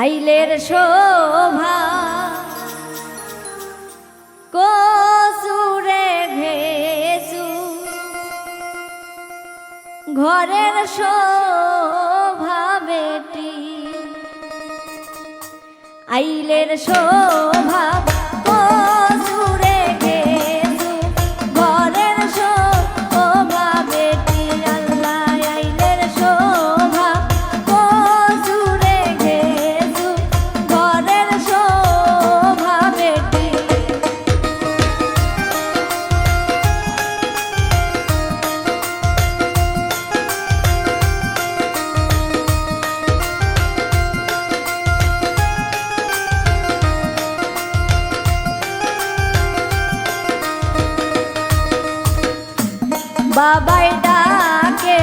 আইলের শোভা কসুরে ঘেসু ঘরের শোভা বেটি আইলের শোভা কসুরে ঘেসু ঘরের শোভা বেটি আল্লাহ আইলের শোভা কসুরে ঘেসু ঘরের শোভা বেটি বাবাই ডাকে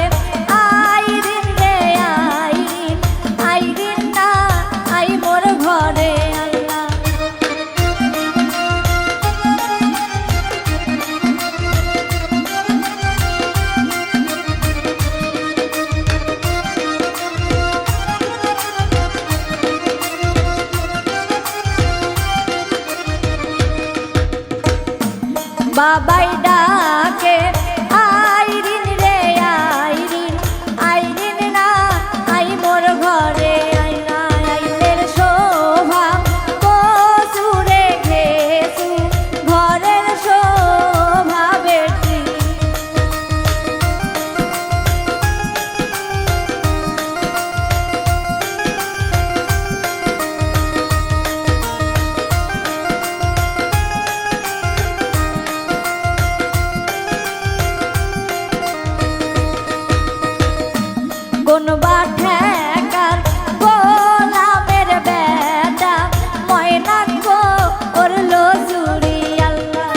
আইরিন রে আইরিন আইরিন না আই মোর ঘরে আল্লাহ বাবাই ডাকে আইরিন রে আইরিন আইরিন না আই মোর ঘরে আইনা আইলের শোভা কসুরে ঘেসু ঘরের শোভা বেটি কোন বাঠেকার গোলামের বেটা ময়না গো ওরলো চুরি আল্লাহ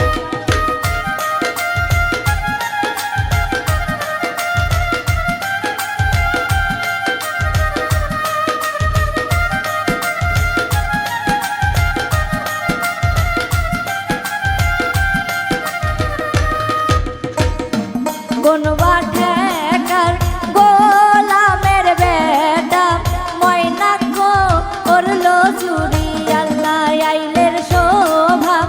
কোন বাঠেকার গোলামের বেটা ময়না গো ওরলো চুরি আল্লাহ আইলের শোভা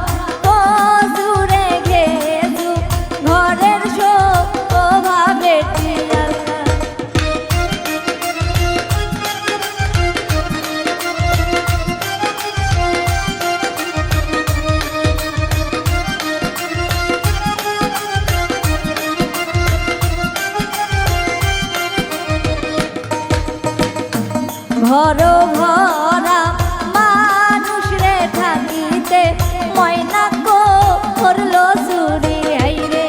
কসুরে ঘেসু ঘরের শোভা বেটি আল্লাহ ঘর ভরা মানুষ রে থাকিতে ময়না গো করলো চুরি হাইরে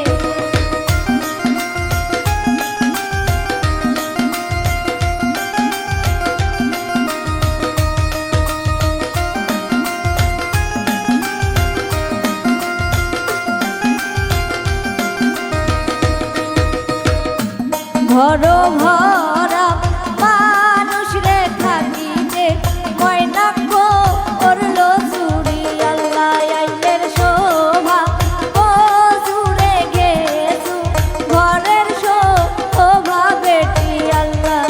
ঘর ভরা মানুষ রে থাকিতে ময়না গো করলো চুরি আল্লাহ আইলের শোভা কসুরে ঘেসু ঘরের শোভা বেটি আল্লাহ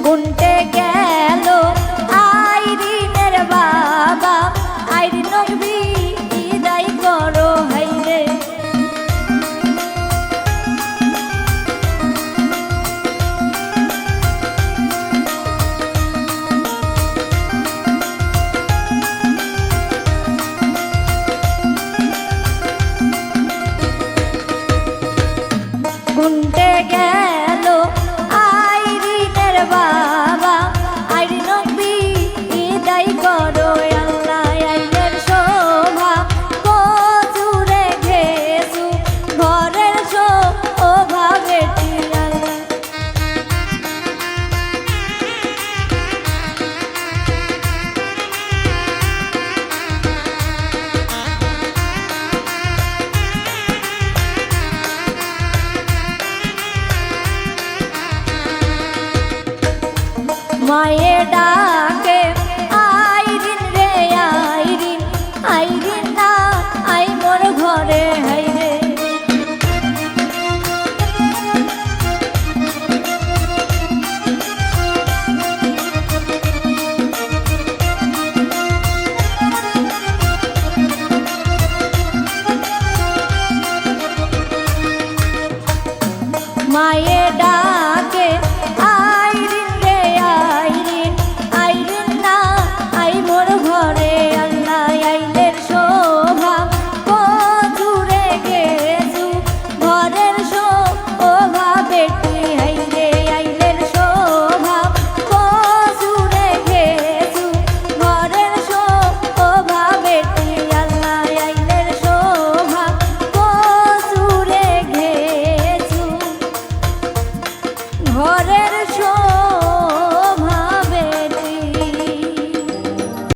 গুনতে গেল আইরিনের বাবা আইরিন বিদায় করো হাইরে গুনতে গেল আইরিনের বাবা মায়ে ডাকে